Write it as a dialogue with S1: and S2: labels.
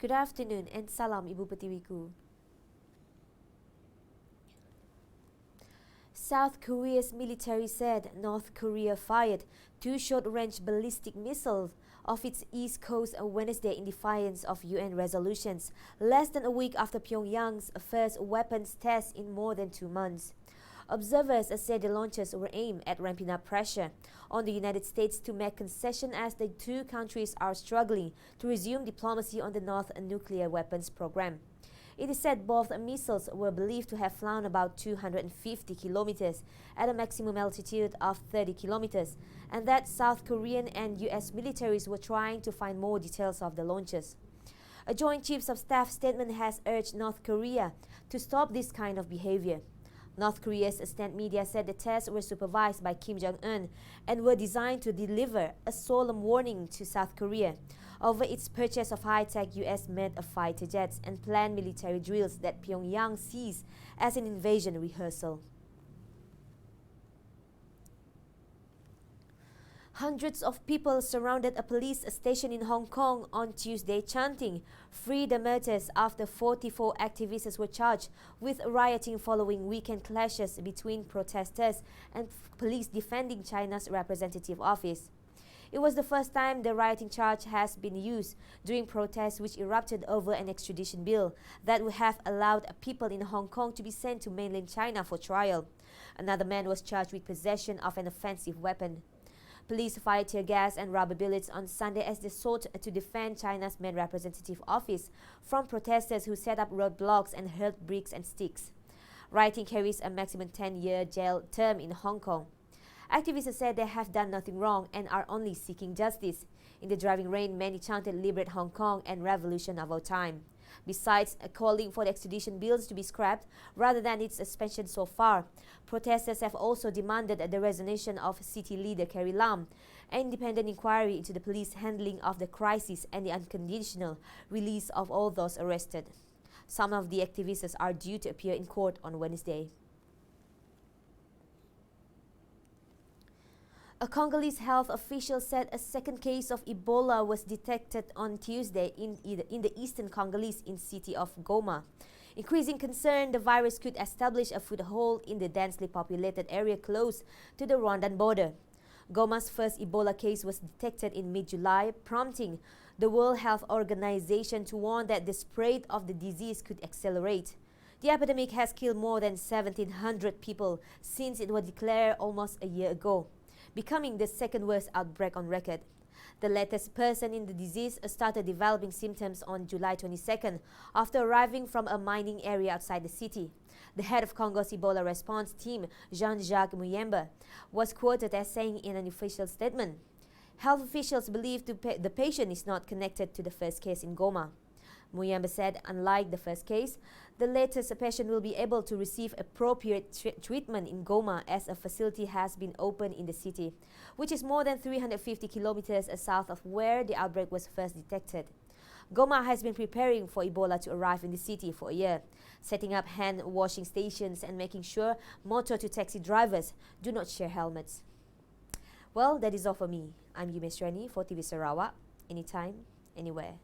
S1: Good afternoon and salam Ibu Pertiwiku. South Korea's military said North Korea fired two short-range ballistic missiles off its east coast on Wednesday in defiance of UN resolutions, less than a week after Pyongyang's first weapons test in more than 2 months. Observers said the launches were aimed at ramping up pressure on the United States to make concessions as the two countries are struggling to resume diplomacy on the North nuclear weapons program. It is said both missiles were believed to have flown about 250 kilometers at a maximum altitude of 30 kilometers, and that South Korean and US militaries were trying to find more details of the launches. A Joint Chiefs of Staff statement has urged North Korea to stop this kind of behavior. North Korea's state media said the tests were supervised by Kim Jong-un and were designed to deliver a solemn warning to South Korea over its purchase of high-tech US-made fighter jets and planned military drills that Pyongyang sees as an invasion rehearsal. Hundreds of people surrounded a police station in Hong Kong on Tuesday chanting, "Free the martyrs," after 44 activists were charged with rioting following weekend clashes between protesters and police defending China's representative office. It was the first time the rioting charge has been used during protests which erupted over an extradition bill that would have allowed people in Hong Kong to be sent to mainland China for trial. Another man was charged with possession of an offensive weapon. Police fired tear gas and rubber bullets on Sunday as they sought to defend China's main representative office from protesters who set up roadblocks and hurled bricks and sticks. Rioting carries a maximum 10-year jail term in Hong Kong. Activists said they have done nothing wrong and are only seeking justice. In the driving rain, many chanted "Liberate Hong Kong" and "Revolution of our time." Besides calling for the extradition bills to be scrapped rather than its suspension so far, protesters have also demanded the resignation of city leader Carrie Lam, an independent inquiry into the police handling of the crisis, and the unconditional release of all those arrested. Some of the activists are due to appear in court on Wednesday. A Congolese health official said a second case of Ebola was detected on Tuesday in the eastern Congolese city of Goma. Increasing concern the virus could establish a foothold in the densely populated area close to the Rwandan border. Goma's first Ebola case was detected in mid-July, prompting the World Health Organization to warn that the spread of the disease could accelerate. The epidemic has killed more than 1,700 people since it was declared almost a year ago, becoming the second worst outbreak on record. The latest person in the disease started developing symptoms on July 22nd after arriving from a mining area outside the city. The head of Congo's Ebola response team, Jean-Jacques Muyemba, was quoted as saying in an official statement, "Health officials believe the patient is not connected to the first case in Goma." Muyemba said, unlike the first case, the latest patient will be able to receive appropriate treatment in Goma as a facility has been opened in the city, which is more than 350 kilometers south of where the outbreak was first detected. Goma has been preparing for Ebola to arrive in the city for a year, setting up hand washing stations and making sure motor to taxi drivers do not share helmets. Well, that is all for me. I'm Yumes Rani for TV Sarawak. Anytime, anywhere.